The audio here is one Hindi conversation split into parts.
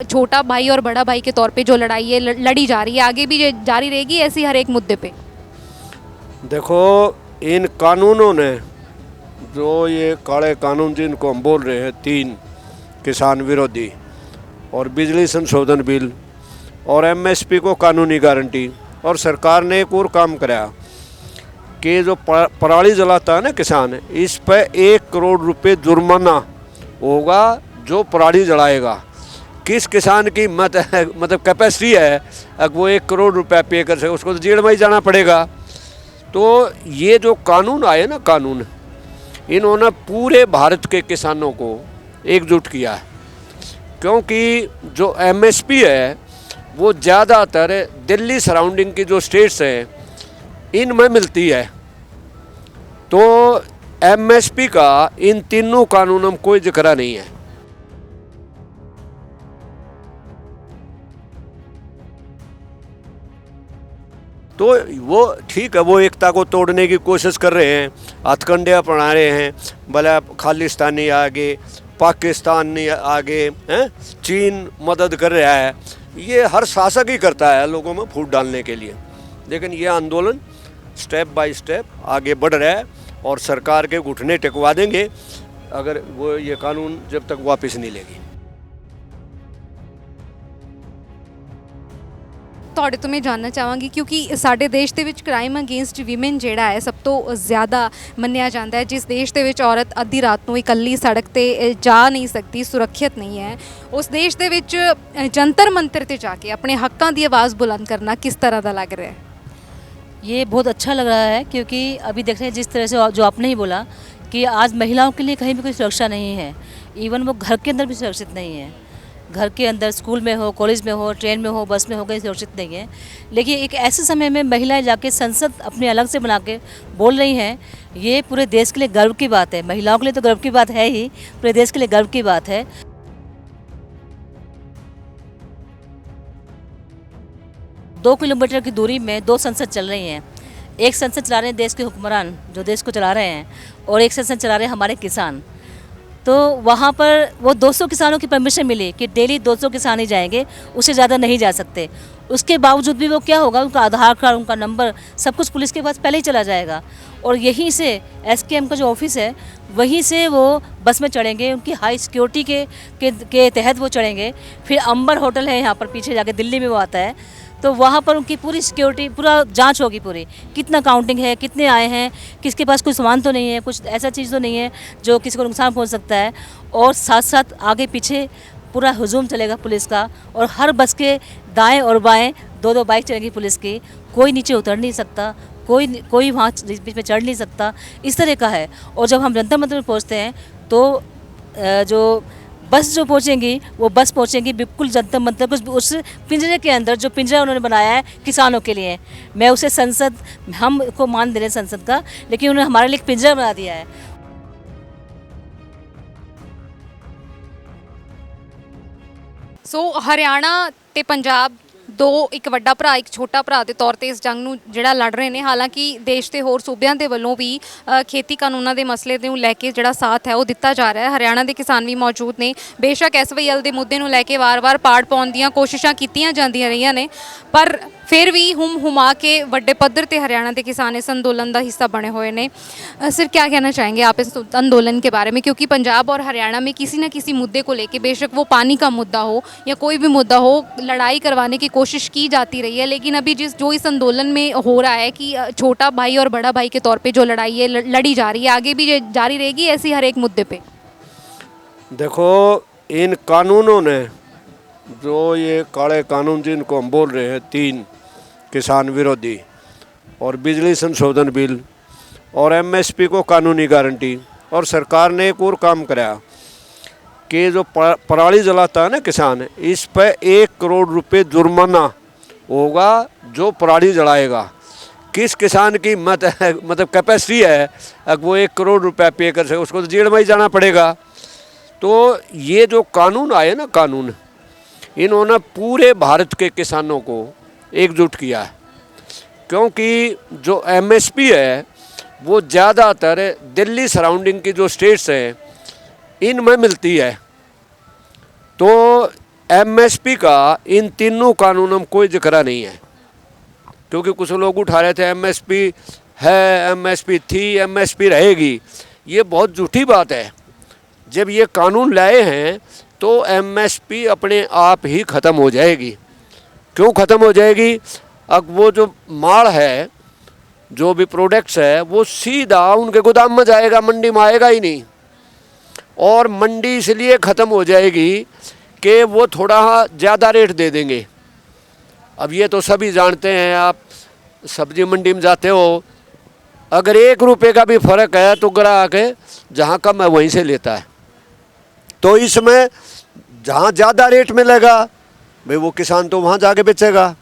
छोटा भाई और बड़ा भाई के तौर पे जो लड़ाई है लड़ी जा रही है, आगे भी ये जारी रहेगी ऐसी हर एक मुद्दे पे। देखो, इन कानूनों ने जो ये काले कानून जिनको हम बोल रहे हैं, 3 किसान विरोधी और बिजली संशोधन बिल और एमएसपी को कानूनी गारंटी, और सरकार ने एक और काम कराया कि जो पराली जलाता है ना किसान, इस पर 1 करोड़ रुपए जुर्माना होगा जो पराली जलाएगा। किस किसान की मतलब कैपेसिटी है अगर वो 1 करोड़ रुपया पे कर सके, उसको तो जेल में ही जाना पड़ेगा। तो ये जो कानून आए ना, कानून इन्होंने पूरे भारत के किसानों को एकजुट किया है, क्योंकि जो एमएसपी है वो ज़्यादातर दिल्ली सराउंडिंग की जो स्टेट्स हैं इनमें मिलती है। तो एमएसपी का इन तीनों कानूनों में कोई जिक्र नहीं है। तो वो ठीक है, वो एकता को तोड़ने की कोशिश कर रहे हैं, हथकंडे अपना रहे हैं, भला खालिस्तानी आगे, पाकिस्तान आगे हैं, चीन मदद कर रहा है। ये हर शासक ही करता है लोगों में फूट डालने के लिए, लेकिन ये आंदोलन स्टेप बाय स्टेप आगे बढ़ रहा है और सरकार के घुटने टिकवा देंगे अगर वो ये कानून जब तक वापस नहीं लेगी। ਤੁਹਾਡੇ ਤੋਂ मैं जानना ਚਾਹਾਂਗੀ क्योंकि ਸਾਡੇ ਦੇਸ਼ ਦੇ ਵਿੱਚ ਕ੍ਰਾਈਮ ਅਗੇਂਸਟ ਵੀਮਨ ਜਿਹੜਾ ਹੈ ਸਭ ਤੋਂ ਜ਼ਿਆਦਾ ਮੰਨਿਆ ਜਾਂਦਾ ਹੈ। ਜਿਸ ਦੇਸ਼ ਦੇ ਵਿੱਚ ਔਰਤ ਅੱਧੀ ਰਾਤ ਨੂੰ ਇਕੱਲੀ ਸੜਕ ਤੇ ਜਾ ਨਹੀਂ ਸਕਦੀ, ਸੁਰੱਖਿਅਤ ਨਹੀਂ ਹੈ, ਉਸ ਦੇਸ਼ ਦੇ ਵਿੱਚ ਜੰਤਰ ਮੰਤਰ ਤੇ ਜਾ ਕੇ ਆਪਣੇ ਹੱਕਾਂ ਦੀ ਆਵਾਜ਼ ਬੁਲੰਦ करना किस तरह ਦਾ लग रहा है? ये बहुत अच्छा लग रहा है क्योंकि अभी देख रहे हैं जिस तरह से जो आपने ही बोला कि आज महिलाओं के लिए कहीं भी कोई सुरक्षा नहीं है। इवन वो घर के अंदर भी सुरक्षित नहीं है। घर के अंदर स्कूल में हो, कॉलेज में हो, ट्रेन में हो, बस में हो, कहीं सुरक्षित नहीं है। लेकिन एक ऐसे समय में महिलाएं जाके संसद अपने अलग से बना के बोल रही हैं, ये पूरे देश के लिए गर्व की बात है। महिलाओं के लिए तो गर्व की बात है ही, पूरे देश के लिए गर्व की बात है। 2 किलोमीटर की दूरी में 2 संसद चल रही हैं। एक संसद चला रहे हैं देश के हुक्मरान जो देश को चला रहे हैं, और एक संसद चला रहे हैं हमारे किसान। तो वहाँ पर वो 200 किसानों की परमिशन मिली कि डेली 200 किसान ही जाएंगे, उससे ज़्यादा नहीं जा सकते। उसके बावजूद भी वो क्या होगा, उनका आधार कार्ड, उनका नंबर, सब कुछ पुलिस के पास पहले ही चला जाएगा, और यहीं से एसकेएम का जो ऑफिस है वहीं से वो बस में चढ़ेंगे, उनकी हाई सिक्योरिटी के तहत वो चढ़ेंगे। फिर अंबर होटल है यहाँ पर पीछे जाके, दिल्ली में वो आता है, तो वहाँ पर उनकी पूरी सिक्योरिटी, पूरा जांच होगी, पूरी कितना काउंटिंग है, कितने आए हैं, किसके पास कोई सामान तो नहीं है, कुछ ऐसा चीज़ तो नहीं है जो किसी को नुकसान पहुँच सकता है। और साथ साथ आगे पीछे पूरा हुजूम चलेगा पुलिस का, और हर बस के दाएं और बाएं 2-2 बाइक चलेगी पुलिस की। कोई नीचे उतर नहीं सकता, कोई वहाँ बीच में चढ़ नहीं सकता, इस तरह का है। और जब हम जंतर मंतर में पहुँचते हैं तो जो बस जो पहुँचेंगी वो बस पहुँचेंगी बिल्कुल जंतर मंतर उस पिंजरे के अंदर, जो पिंजरा उन्होंने बनाया है किसानों के लिए। मैं उसे संसद, हम को मान दे रहे हैं संसद का, लेकिन उन्होंने हमारे लिए एक पिंजरा बना दिया है। ਸੋ ਹਰਿਆਣਾ ਤੇ ਪੰਜਾਬ ਦੋ, ਇੱਕ ਵੱਡਾ ਭਰਾ ਇੱਕ ਛੋਟਾ ਭਰਾ ਦੇ ਤੌਰ ਤੇ ਇਸ ਜੰਗ ਨੂੰ ਜਿਹੜਾ ਲੜ ਰਹੇ ਨੇ। ਹਾਲਾਂਕਿ ਦੇਸ਼ ਦੇ ਹੋਰ ਸੂਬਿਆਂ ਦੇ ਵੱਲੋਂ ਵੀ ਖੇਤੀ ਕਾਨੂੰਨਾਂ ਦੇ ਮਸਲੇ ਨੂੰ ਲੈ ਕੇ ਜਿਹੜਾ ਸਾਥ ਹੈ ਉਹ ਦਿੱਤਾ ਜਾ ਰਿਹਾ ਹੈ। ਹਰਿਆਣਾ ਦੇ ਕਿਸਾਨ ਵੀ ਮੌਜੂਦ ਨੇ। ਬੇਸ਼ੱਕ ਐਸਵਾਈਐਲ ਦੇ ਮੁੱਦੇ ਨੂੰ ਲੈ ਕੇ ਵਾਰ-ਵਾਰ ਪਾੜ ਪਾਉਣ ਦੀਆਂ ਕੋਸ਼ਿਸ਼ਾਂ ਕੀਤੀਆਂ ਜਾਂਦੀਆਂ ਰਹੀਆਂ ਨੇ, ਪਰ फिर भी हुमा के बड़े पद्धर पर हरियाणा के किसान इस आंदोलन का हिस्सा बने हुए हैं। सर, क्या कहना चाहेंगे आप इस आंदोलन के बारे में? क्योंकि पंजाब और हरियाणा में किसी न किसी मुद्दे को लेके, बेशक वो पानी का मुद्दा हो या कोई भी मुद्दा हो, लड़ाई करवाने की कोशिश की जाती रही है, लेकिन अभी जो इस आंदोलन में हो रहा है कि छोटा भाई और बड़ा भाई के तौर पर जो लड़ाई है लड़ी जा रही है, आगे भी जारी रहेगी ऐसी हर एक मुद्दे पर। देखो, इन कानूनों ने जो ये काले कानून जिनको हम बोल रहे हैं, 3 किसान विरोधी और बिजली संशोधन बिल और एमएसपी को कानूनी गारंटी, और सरकार ने एक और काम कराया कि जो पराली जलाता है ना किसान, इस पर 1 करोड़ रुपए जुर्माना होगा जो पराली जलाएगा। किस किसान की मतलब कैपेसिटी है अगर वो 1 करोड़ रुपया पे कर सके, उसको तो जेल में ही जाना पड़ेगा। तो ये जो कानून आए ना, कानून इन्होंने पूरे भारत के किसानों को एकजुट किया है, क्योंकि जो एमएसपी है वो ज़्यादातर दिल्ली सराउंडिंग की जो स्टेट्स हैं इनमें मिलती है। तो एमएसपी का इन तीनों कानूनों में कोई जिक्र नहीं है, क्योंकि कुछ लोग उठा रहे थे एमएसपी है, एमएसपी थी, एमएसपी रहेगी। ये बहुत झूठी बात है। जब ये कानून लाए हैं तो एमएसपी अपने आप ही ख़त्म हो जाएगी। क्यों ख़त्म हो जाएगी? अब वो जो माल है, जो भी प्रोडक्ट्स है, वो सीधा उनके गोदाम में जाएगा, मंडी में आएगा ही नहीं। और मंडी इसलिए ख़त्म हो जाएगी कि वो थोड़ा ज़्यादा रेट दे देंगे। अब ये तो सभी जानते हैं, आप सब्जी मंडी में जाते हो, अगर 1 रुपये का भी फ़र्क है तो ग्राहक जहाँ कम है वहीं से लेता है। तो इसमें जहाँ ज़्यादा रेट मिलेगा भाई वो किसान तो वहाँ जाके बेचेगा।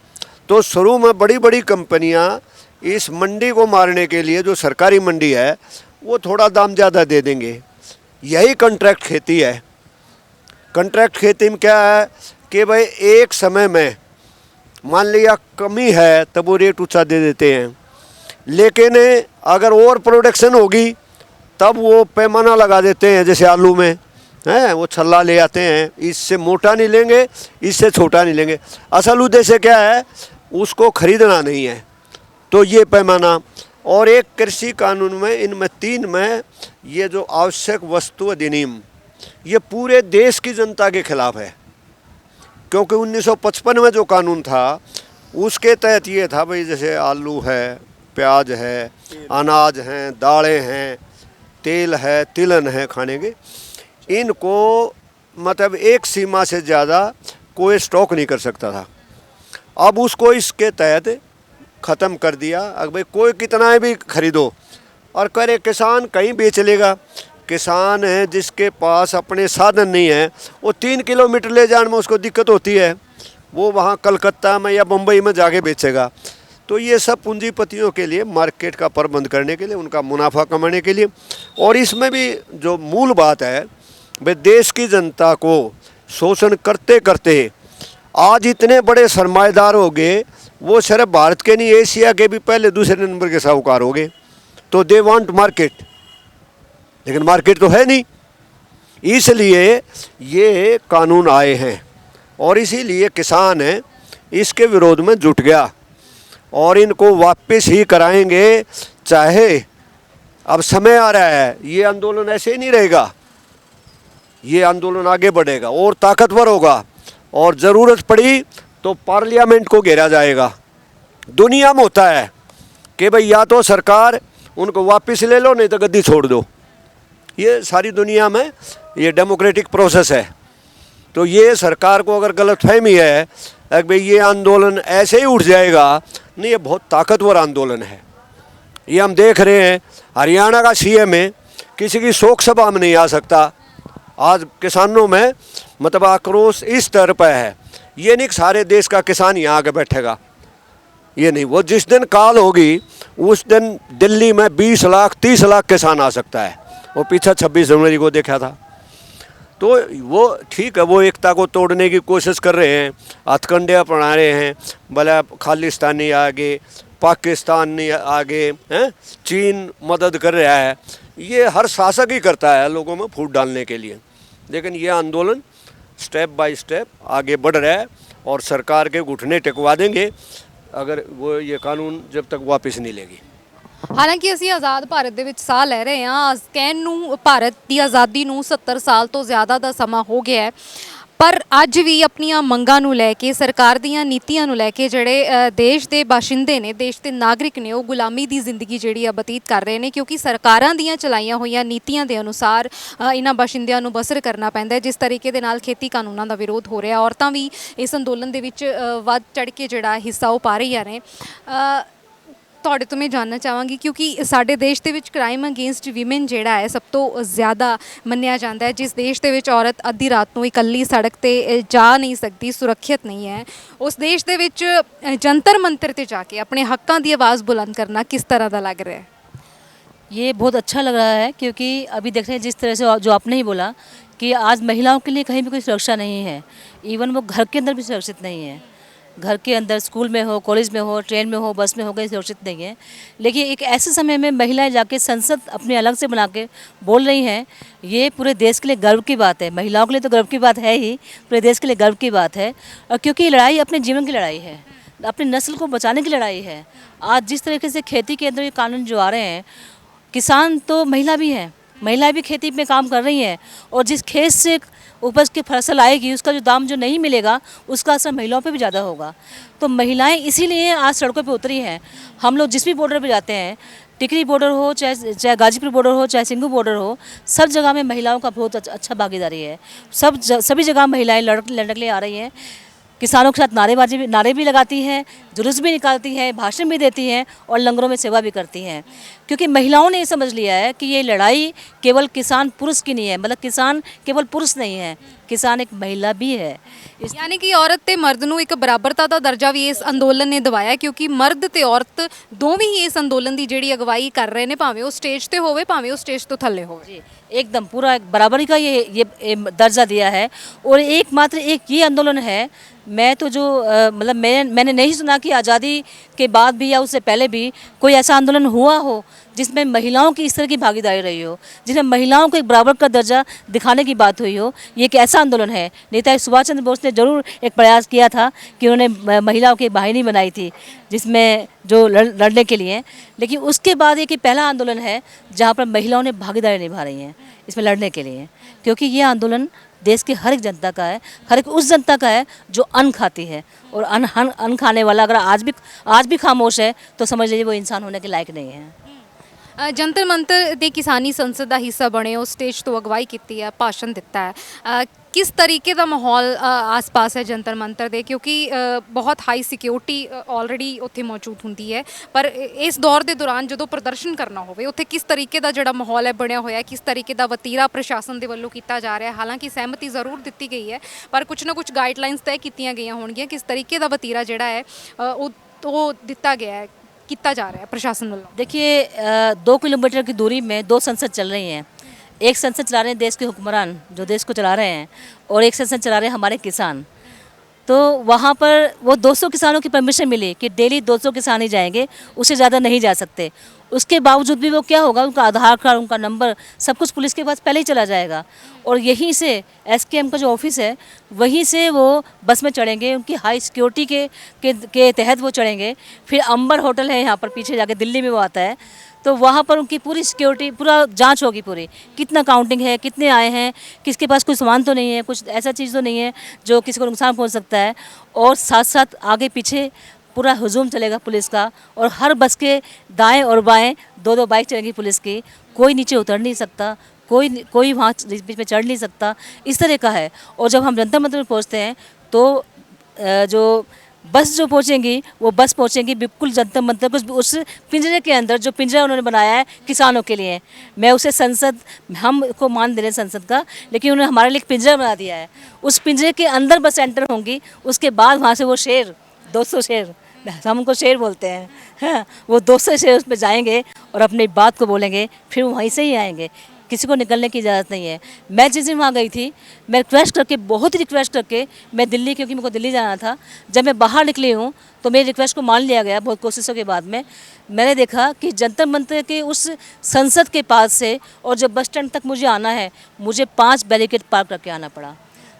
तो शुरू में बड़ी बड़ी कंपनियाँ इस मंडी को मारने के लिए, जो सरकारी मंडी है, वो थोड़ा दाम ज़्यादा दे देंगे। यही कॉन्ट्रैक्ट खेती है। कॉन्ट्रैक्ट खेती में क्या है कि भाई एक समय में मान लिया कमी है तब वो रेट ऊंचा दे देते हैं, लेकिन अगर और प्रोडक्शन होगी तब वो पैमाना लगा देते हैं। जैसे आलू में है, वो छल्ला ले आते हैं, इससे मोटा नहीं लेंगे, इससे छोटा नहीं लेंगे। असल उद्देश्य क्या है? उसको खरीदना नहीं है। तो ये पैमाना। और एक कृषि कानून में, इनमें 3 में, ये जो आवश्यक वस्तु अधिनियम, ये पूरे देश की जनता के खिलाफ है। क्योंकि 1955 में जो कानून था उसके तहत ये था भाई, जैसे आलू है, प्याज है, अनाज हैं, दालें हैं, तेल है, तिलहन है खाने के, इनको मतलब एक सीमा से ज़्यादा कोई स्टॉक नहीं कर सकता था। अब उसको इसके तहत ख़त्म कर दिया। अब भाई कोई कितना भी खरीदो और करे, किसान कहीं बेच लेगा। किसान है जिसके पास अपने साधन नहीं है, वो 3 किलोमीटर ले जाने में उसको दिक्कत होती है, वो वहाँ कलकत्ता में या मुंबई में जाके बेचेगा। तो ये सब पूंजीपतियों के लिए, मार्केट का प्रबंध करने के लिए, उनका मुनाफा कमाने के लिए। और इसमें भी जो मूल बात है भाई, देश की जनता को शोषण करते करते आज इतने बड़े सरमाएदार हो गए, वो सिर्फ भारत के नहीं, एशिया के भी पहले दूसरे नंबर के साहूकार हो गए। तो दे वांट मार्केट, लेकिन मार्केट तो है नहीं। इसलिए ये कानून आए हैं और इसीलिए किसान है इसके विरोध में जुट गया और इनको वापस ही कराएंगे। चाहे अब समय आ रहा है, ये आंदोलन ऐसे ही नहीं रहेगा, ये आंदोलन आगे बढ़ेगा और ताकतवर होगा, और ज़रूरत पड़ी तो पार्लियामेंट को घेरा जाएगा। दुनिया में होता है कि भाई या तो सरकार उनको वापस ले लो, नहीं तो गद्दी छोड़ दो। ये सारी दुनिया में ये डेमोक्रेटिक प्रोसेस है। तो ये सरकार को अगर गलतफहमी है कि भाई ये आंदोलन ऐसे ही उठ जाएगा, नहीं, ये बहुत ताकतवर आंदोलन है। ये हम देख रहे हैं, हरियाणा का सीएम है, किसी की शोक सभा में नहीं आ सकता। आज किसानों में मतलब आक्रोश इस स्तर पर है। ये नहीं कि सारे देश का किसान यहाँ आके बैठेगा, ये नहीं। वो जिस दिन काल होगी उस दिन दिल्ली में 20 लाख 30 लाख किसान आ सकता है। वो पीछे 26 जनवरी को देखा था। तो वो ठीक है, वो एकता को तोड़ने की कोशिश कर रहे हैं, हथकंडे अपना रहे हैं, भले खालिस्तानी आगे, पाकिस्तान आगे हैं, चीन मदद कर रहा है। ये हर शासक ही करता है लोगों में फूट डालने के लिए। लेकिन ये आंदोलन स्टेप बाय स्टेप आगे बढ़ रहा है और सरकार के घुटने टिकवा देंगे अगर वो ये कानून जब तक वापस नहीं लेगी। ਹਾਲਾਂਕਿ ਅਸੀਂ ਆਜ਼ਾਦ ਭਾਰਤ ਦੇ ਵਿੱਚ ਸਾਹ ਲੈ ਰਹੇ ਹਾਂ। ਕਹਿਣ ਨੂੰ ਭਾਰਤ ਦੀ ਆਜ਼ਾਦੀ ਨੂੰ 70 ਸਾਲ ਤੋਂ ਜ਼ਿਆਦਾ ਦਾ ਸਮਾਂ ਹੋ ਗਿਆ ਹੈ, ਪਰ ਅੱਜ ਵੀ ਆਪਣੀਆਂ ਮੰਗਾਂ ਨੂੰ ਲੈ ਕੇ, ਸਰਕਾਰ ਦੀਆਂ ਨੀਤੀਆਂ ਨੂੰ ਲੈ ਕੇ ਜਿਹੜੇ ਦੇਸ਼ ਦੇ ਬਾਸ਼ਿੰਦੇ ਨੇ, ਦੇਸ਼ ਦੇ ਨਾਗਰਿਕ ਨੇ, ਉਹ ਗੁਲਾਮੀ ਦੀ ਜ਼ਿੰਦਗੀ ਜਿਹੜੀ ਆ ਬਤੀਤ ਕਰ ਰਹੇ ਨੇ, ਕਿਉਂਕਿ ਸਰਕਾਰਾਂ ਦੀਆਂ ਚਲਾਈਆਂ ਹੋਈਆਂ ਨੀਤੀਆਂ ਦੇ ਅਨੁਸਾਰ ਇਹਨਾਂ ਬਾਸ਼ਿੰਦਿਆਂ ਨੂੰ ਬਸਰ ਕਰਨਾ ਪੈਂਦਾ ਹੈ। ਜਿਸ ਤਰੀਕੇ ਦੇ ਨਾਲ ਖੇਤੀ ਕਾਨੂੰਨਾਂ ਦਾ ਵਿਰੋਧ ਹੋ ਰਿਹਾ, ਔਰਤਾਂ ਵੀ ਇਸ ਅੰਦੋਲਨ ਦੇ ਵਿੱਚ ਵੱਧ ਚੜ੍ਹ ਕੇ ਜਿਹੜਾ ਹਿੱਸਾ ਉਹ ਪਾ ਰਹੀਆਂ ਨੇ। ਤੁਹਾਡੇ ਤੋਂ ਮੈਂ ਜਾਣਨਾ ਚਾਹਾਂਗੀ, ਕਿਉਂਕਿ ਸਾਡੇ ਦੇਸ਼ ਦੇ ਵਿੱਚ ਕ੍ਰਾਈਮ ਅਗੇਂਸਟ ਵੀਮਨ ਜਿਹੜਾ ਹੈ ਸਭ ਤੋਂ ਜ਼ਿਆਦਾ ਮੰਨਿਆ ਜਾਂਦਾ ਹੈ। ਜਿਸ ਦੇਸ਼ ਦੇ ਵਿੱਚ ਔਰਤ ਅੱਧੀ ਰਾਤ ਨੂੰ ਇਕੱਲੀ ਸੜਕ 'ਤੇ ਜਾ ਨਹੀਂ ਸਕਦੀ, ਸੁਰੱਖਿਅਤ ਨਹੀਂ ਹੈ, ਉਸ ਦੇਸ਼ ਦੇ ਵਿੱਚ ਜੰਤਰ ਮੰਤਰ 'ਤੇ ਜਾ ਕੇ ਆਪਣੇ ਹੱਕਾਂ ਦੀ ਆਵਾਜ਼ ਬੁਲੰਦ ਕਰਨਾ ਕਿਸ ਤਰ੍ਹਾਂ ਦਾ ਲੱਗ ਰਿਹਾ है? ये बहुत अच्छा लग रहा है, क्योंकि अभी देख रहे हैं जिस तरह से जो आपने ही बोला कि आज महिलाओं के लिए कहीं भी कोई सुरक्षा नहीं है, इवन वो घर के अंदर भी सुरक्षित नहीं है। घर के अंदर, स्कूल में हो, कॉलेज में हो, ट्रेन में हो, बस में हो, कहीं सुरक्षित नहीं है। लेकिन एक ऐसे समय में महिलाएं जाके संसद अपने अलग से बना के बोल रही हैं, ये पूरे देश के लिए गर्व की बात है। महिलाओं के लिए तो गर्व की बात है ही, पूरे देश के लिए गर्व की बात है। और क्योंकि ये लड़ाई अपने जीवन की लड़ाई है, अपनी नस्ल को बचाने की लड़ाई है। आज जिस तरीके से खेती के अंदर ये कानून जो आ रहे हैं, किसान तो महिला भी हैं, महिलाएं भी खेती में काम कर रही हैं, और जिस खेत से उपज की फसल आएगी उसका जो दाम जो नहीं मिलेगा उसका असर महिलाओं पे भी ज़्यादा होगा। तो महिलाएं इसीलिए आज सड़कों पे उतरी हैं। हम लोग जिस भी बॉर्डर पे जाते हैं, टिकरी बॉर्डर हो, चाहे गाजीपुर बॉर्डर हो, चाहे सिंघू बॉर्डर हो, सब जगह में महिलाओं का बहुत अच्छा भागीदारी है। सभी जगह महिलाएं लड़ने के लिए आ रही हैं। किसानों के साथ नारे भी लगाती हैं, जुलूस भी निकालती हैं, भाषण भी देती हैं, और लंगरों में सेवा भी करती हैं। क्योंकि महिलाओं ने ये समझ लिया है कि ये लड़ाई केवल किसान पुरुष की नहीं है, मतलब किसान केवल पुरुष नहीं है, किसान एक महिला भी है। यानी कि औरत ਤੇ ਮਰਦ ਨੂੰ ਇੱਕ ਬਰਾਬਰਤਾ ਦਾ ਦਰਜਾ ਵੀ ਇਸ ਅੰਦੋਲਨ ਨੇ ਦਿਵਾਇਆ, ਕਿਉਂਕਿ ਮਰਦ ਤੇ ਔਰਤ ਦੋਵੇਂ ਹੀ ਇਸ ਅੰਦੋਲਨ ਦੀ ਜਿਹੜੀ ਅਗਵਾਈ ਕਰ ਰਹੇ ਨੇ, ਭਾਵੇਂ ਉਹ ਸਟੇਜ ਤੇ ਹੋਵੇ, ਭਾਵੇਂ ਉਹ ਸਟੇਜ ਤੋਂ ਥੱਲੇ ਹੋਵੇ। जी, एकदम पूरा एक बराबरी का ये दर्जा दिया है। और एकमात्र एक ये आंदोलन है। मैं तो जो मतलब मैंने नहीं सुना कि आज़ादी के बाद भी या उससे पहले भी कोई ऐसा आंदोलन हुआ हो जिसमें महिलाओं की इस तरह की भागीदारी रही हो, जिसमें महिलाओं को एक बराबर का दर्जा दिखाने की बात हुई हो। ये एक ऐसा आंदोलन है। नेताजी सुभाष चंद्र बोस ने ज़रूर एक प्रयास किया था कि उन्होंने महिलाओं की वाहिनी बनाई थी जिसमें जो लड़ने के लिए, लेकिन उसके बाद ये कि पहला आंदोलन है जहाँ पर महिलाओं ने भागीदारी निभा रही हैं इसमें लड़ने के लिए। क्योंकि ये आंदोलन देश की हर एक जनता का है, हर एक उस जनता का है जो अन्न खाती है। और अन्न खाने वाला अगर आज भी खामोश है तो समझ लीजिए वो इंसान होने के लायक नहीं है। ਜੰਤਰ ਮੰਤਰ ਦੇ ਕਿਸਾਨੀ ਸੰਸਦ ਦਾ ਹਿੱਸਾ ਬਣੇ ਹੋ, ਸਟੇਜ ਤੋਂ ਅਗਵਾਈ ਕੀਤੀ ਹੈ, ਭਾਸ਼ਣ ਦਿੱਤਾ ਹੈ। ਕਿਸ ਤਰੀਕੇ ਦਾ ਮਾਹੌਲ ਆਸ-ਪਾਸ ਹੈ ਜੰਤਰ ਮੰਤਰ ਦੇ, ਕਿਉਂਕਿ ਬਹੁਤ ਹਾਈ ਸਿਕਿਉਰਿਟੀ ਆਲਰੇਡੀ ਉੱਥੇ ਮੌਜੂਦ ਹੁੰਦੀ ਹੈ, ਪਰ ਇਸ ਦੌਰ ਦੇ ਦੌਰਾਨ ਜਦੋਂ ਪ੍ਰਦਰਸ਼ਨ ਕਰਨਾ ਹੋਵੇ ਉੱਥੇ ਕਿਸ ਤਰੀਕੇ ਦਾ ਜਿਹੜਾ ਮਾਹੌਲ ਹੈ ਬਣਿਆ ਹੋਇਆ ਹੈ, ਕਿਸ ਤਰੀਕੇ ਦਾ ਵਤੀਰਾ ਪ੍ਰਸ਼ਾਸਨ ਦੇ ਵੱਲੋਂ ਕੀਤਾ ਜਾ ਰਿਹਾ ਹੈ। ਹਾਲਾਂਕਿ ਸਹਿਮਤੀ ਜ਼ਰੂਰ ਦਿੱਤੀ ਗਈ ਹੈ, ਪਰ ਕੁਝ ਨਾ ਕੁਝ ਗਾਈਡਲਾਈਨਸ ਤੈਅ ਕੀਤੀਆਂ ਗਈਆਂ ਹੋਣਗੀਆਂ। ਕਿਸ ਤਰੀਕੇ ਦਾ ਵਤੀਰਾ ਜਿਹੜਾ ਹੈ ਉਹ ਦਿੱਤਾ ਗਿਆ ਹੈ, किया जा रहा है प्रशासन वालों? देखिए, 2 किलोमीटर की दूरी में 2 संसद चल रही हैं। एक संसद चला रहे हैं देश के हुक्मरान जो देश को चला रहे हैं, और एक संसद चला रहे हैं हमारे किसान। तो वहाँ पर वो 200 किसानों की परमिशन मिली कि डेली 200 किसान ही जाएंगे, उससे ज़्यादा नहीं जा सकते। उसके बावजूद भी वो क्या होगा, उनका आधार कार्ड, उनका नंबर, सब कुछ पुलिस के पास पहले ही चला जाएगा। और यहीं से SKM का जो ऑफिस है वहीं से वो बस में चढ़ेंगे, उनकी हाई सिक्योरिटी के तहत वो चढ़ेंगे। फिर अंबर होटल है यहाँ पर पीछे जाके, दिल्ली में वो आता है, तो वहाँ पर उनकी पूरी सिक्योरिटी, पूरा जांच होगी, पूरी कितना काउंटिंग है, कितने आए हैं, किसके पास कोई सामान तो नहीं है, कुछ ऐसा चीज़ तो नहीं है जो किसी को नुकसान पहुँच सकता है। और साथ साथ आगे पीछे पूरा हुजूम चलेगा पुलिस का, और हर बस के दाएं और बाएं 2-2 बाइक चलेगी पुलिस की। कोई नीचे उतर नहीं सकता, कोई वहाँ बीच में चढ़ नहीं सकता, इस तरह का है। और जब हम जंतर मंतर में पहुँचते हैं तो जो बस जो पहुँचेंगी वो बस पहुँचेंगी बिल्कुल जंतर मंतर कुछ उस पिंजरे के अंदर, जो पिंजरा उन्होंने बनाया है किसानों के लिए। मैं उसे संसद, हम को मान दे रहे हैं संसद का, लेकिन उन्होंने हमारे लिए एक पिंजरा बना दिया है। उस पिंजरे के अंदर बस एंटर होंगी, उसके बाद वहाँ से वो शेर, 200 शेर, हम उनको शेर बोलते हैं, हाँ, वो 200 शेर उसमें जाएंगे और अपनी बात को बोलेंगे, फिर वहीं से ही आएंगे। किसी को निकलने की इजाज़त नहीं है। मैं जिस दिन वहाँ गई थी, मैं रिक्वेस्ट करके, बहुत ही रिक्वेस्ट करके, मैं दिल्ली, क्योंकि मेरे को दिल्ली जाना था, जब मैं बाहर निकली हूँ तो मेरी रिक्वेस्ट को मान लिया गया बहुत कोशिशों के बाद में। मैंने देखा कि जंतर मंतर के उस संसद के पास से और जब बस स्टैंड तक मुझे आना है, मुझे 5 बैरिकेड पार करके आना पड़ा,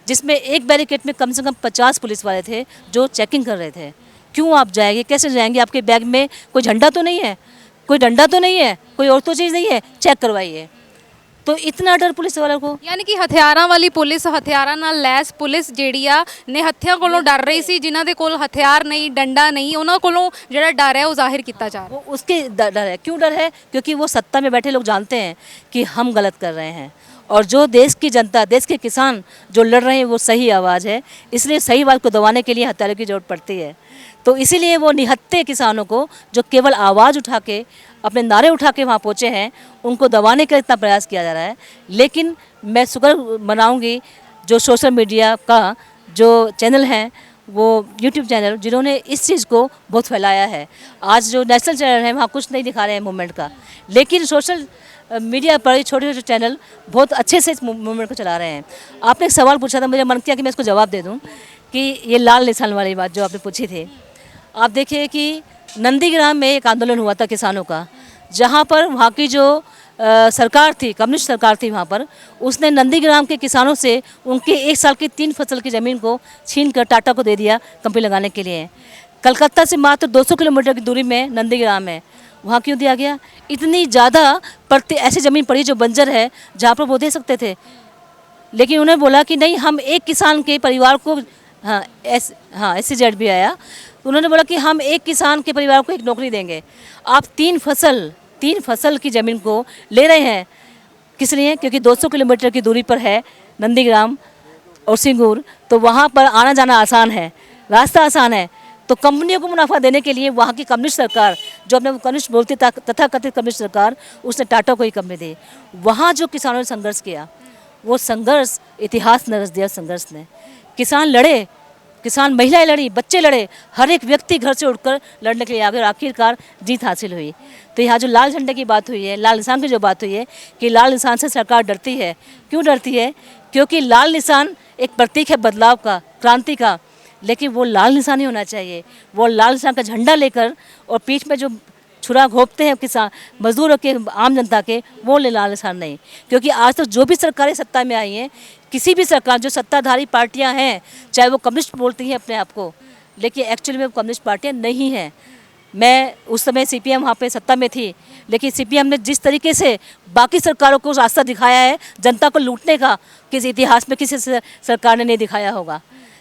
जिसमें एक बैरिकेड में कम से कम 50 पुलिस वाले थे जो चेकिंग कर रहे थे। क्यों आप जाएंगे, कैसे जाएंगे, आपके बैग में कोई झंडा तो नहीं है, कोई डंडा तो नहीं है, कोई और तो चीज़ नहीं है, चेक करवाइए। तो इतना डर पुलिस वालों को, ਯਾਨੀ ਕਿ ਹਥਿਆਰਾਂ ਵਾਲੀ ਪੁਲਿਸ, ਹਥਿਆਰਾਂ ਨਾਲ ਲੈਸ ਪੁਲਿਸ ਜਿਹੜੀ ਆ ਨੇ ਹੱਥਿਆਂ ਕੋਲੋਂ ਡਰ ਰਹੀ ਸੀ। ਜਿਨ੍ਹਾਂ ਦੇ ਕੋਲ ਹਥਿਆਰ ਨਹੀਂ, ਡੰਡਾ ਨਹੀਂ, ਉਹਨਾਂ ਕੋਲੋਂ ਜਿਹੜਾ ਡਰ ਹੈ ਉਹ ਜ਼ਾਹਿਰ ਕੀਤਾ ਜਾ ਰਿਹਾ। वो उसके डर है। क्यों डर है? क्योंकि वो सत्ता में बैठे लोग जानते हैं कि हम गलत कर रहे हैं, और जो देश की जनता, देश के किसान जो लड़ रहे हैं वो सही आवाज़ है, इसलिए सही बात को दबाने के लिए हथियारों की ज़रूरत पड़ती है। तो इसीलिए वो निहत्थे किसानों को जो केवल आवाज़ उठा के, अपने नारे उठा के वहाँ पहुँचे हैं, उनको दबाने का इतना प्रयास किया जा रहा है। लेकिन मैं शुक्र मनाऊँगी जो सोशल मीडिया का जो चैनल हैं, वो यूट्यूब चैनल, जिन्होंने इस चीज़ को बहुत फैलाया है। आज जो नेशनल चैनल है वहाँ कुछ नहीं दिखा रहे हैं मूवमेंट का, लेकिन सोशल मीडिया पर छोटे छोटे चैनल बहुत अच्छे से इस मूवमेंट को चला रहे हैं। आपने एक सवाल पूछा था, मुझे मन किया कि मैं इसको जवाब दे दूं कि ये लाल निशान वाली बात जो आपने पूछी थी, आप देखिए कि नंदीग्राम में एक आंदोलन हुआ था किसानों का, जहाँ पर वहाँ की जो सरकार थी, कम्युनिस्ट सरकार थी वहाँ पर, उसने नंदीग्राम के किसानों से उनके 1 साल की 3 फसल की ज़मीन को छीन कर टाटा को दे दिया कंपनी लगाने के लिए। कलकत्ता से मात्र 200 किलोमीटर की दूरी में नंदीग्राम है, वहाँ क्यों दिया गया? इतनी ज़्यादा ऐसी ज़मीन पड़ी जो बंजर है, जहाँ पर वो दे सकते थे, लेकिन उन्होंने बोला कि नहीं, हम एक किसान के परिवार को, हाँ SCZ भी आया, उन्होंने बोला कि हम एक किसान के परिवार को एक नौकरी देंगे। आप 3 फसल की ज़मीन को ले रहे हैं, किस लिए? क्योंकि 200 किलोमीटर की दूरी पर है नंदीग्राम और सिंगूर, तो वहाँ पर आना जाना आसान है, रास्ता आसान है। तो कंपनियों को मुनाफा देने के लिए वहाँ की कम्युनिस्ट सरकार, जो अपने कम्युनिस्ट बोलती तथाकथित कम्युनिस्ट सरकार, उसने टाटा को ही कंपनी दी। वहाँ जो किसानों ने संघर्ष किया, वो संघर्ष इतिहास ने रच दिया। संघर्ष ने किसान लड़े, किसान महिलाएं लड़ी, बच्चे लड़े, हर एक व्यक्ति घर से उठकर लड़ने के लिए आ गए और आखिरकार जीत हासिल हुई। तो यहाँ जो लाल झंडे की बात हुई है, लाल निशान की जो बात हुई है कि लाल निशान से सरकार डरती है, क्यों डरती है? क्योंकि लाल निशान एक प्रतीक है बदलाव का, क्रांति का, लेकिन वो लाल निशान ही होना चाहिए। वो लाल निशान का झंडा लेकर और पीठ में जो छुरा घोंपते हैं किसान मजदूरों के, आम जनता के, वो लाल निशान नहीं। क्योंकि आज तक जो भी सरकारें सत्ता में आई हैं, किसी भी सरकार, जो सत्ताधारी पार्टियां हैं, चाहे वो कम्युनिस्ट बोलती हैं अपने आप को, लेकिन एक्चुअली में वो कम्युनिस्ट पार्टियां नहीं हैं। मैं उस समय CPM वहाँ पे सत्ता में थी, लेकिन CPM ने जिस तरीके से बाकी सरकारों को रास्ता दिखाया है जनता को लूटने का, किसी इतिहास में किसी सरकार ने नहीं दिखाया होगा।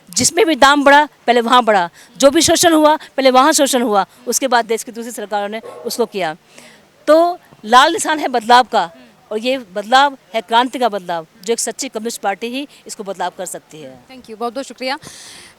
जिसमें भी दाम बढ़ा, पहले वहाँ बढ़ा, जो भी शोषण हुआ, पहले वहाँ शोषण हुआ, उसके बाद देश की दूसरी सरकारों ने उसको किया। तो लाल निशान है बदलाव का, और ये बदलाव है क्रांति का बदलाव, जो एक सच्ची कम्युनिस्ट पार्टी ही इसको बदलाव कर सकती है। ਥੈਂਕ ਯੂ, ਬਹੁਤ ਬਹੁਤ ਸ਼ੁਕਰੀਆ।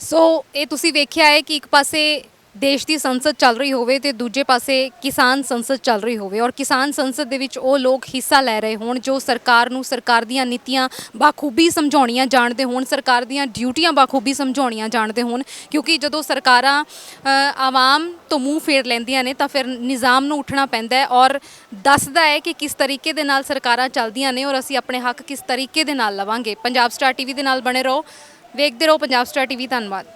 ਸੋ ਇਹ ਤੁਸੀਂ ਵੇਖਿਆ ਹੈ ਕਿ ਇੱਕ ਪਾਸੇ ਦੇਸ਼ ਦੀ ਸੰਸਦ ਚੱਲ ਰਹੀ ਹੋਵੇ ਤੇ ਦੂਜੇ ਪਾਸੇ ਕਿਸਾਨ ਸੰਸਦ ਚੱਲ ਰਹੀ ਹੋਵੇ, ਔਰ ਕਿਸਾਨ ਸੰਸਦ ਦੇ ਵਿੱਚ ਉਹ ਲੋਕ ਹਿੱਸਾ ਲੈ ਰਹੇ ਹੋਣ ਜੋ ਸਰਕਾਰ ਨੂੰ ਸਰਕਾਰ ਦੀਆਂ ਨੀਤੀਆਂ ਬਾਖੂਬੀ ਸਮਝਾਉਣੀਆਂ ਜਾਣਦੇ ਹੋਣ, ਸਰਕਾਰ ਦੀਆਂ ਡਿਊਟੀਆਂ ਬਾਖੂਬੀ ਸਮਝਾਉਣੀਆਂ ਜਾਣਦੇ ਹੋਣ। ਕਿਉਂਕਿ ਜਦੋਂ ਸਰਕਾਰਾਂ ਆਵਾਮ ਤੋਂ ਮੂੰਹ ਫੇਰ ਲੈਂਦੀਆਂ ਨੇ ਤਾਂ ਫਿਰ ਨਿਜ਼ਾਮ ਨੂੰ ਉੱਠਣਾ ਪੈਂਦਾ ਹੈ ਔਰ ਦੱਸਦਾ ਹੈ ਕਿ ਕਿਸ ਤਰੀਕੇ ਦੇ ਨਾਲ ਸਰਕਾਰਾਂ ਚੱਲਦੀਆਂ ਨੇ ਔਰ ਅਸੀਂ ਆਪਣੇ ਹੱਕ ਕਿਸ ਤਰੀਕੇ ਦੇ ਨਾਲ ਲਵਾਂਗੇ। ਪੰਜਾਬ ਸਟਾਰ TV ਦੇ ਨਾਲ ਬਣੇ ਰਹੋ, ਵੇਖਦੇ ਰਹੋ ਪੰਜਾਬ ਸਟਾਰ TV। ਧੰਨਵਾਦ।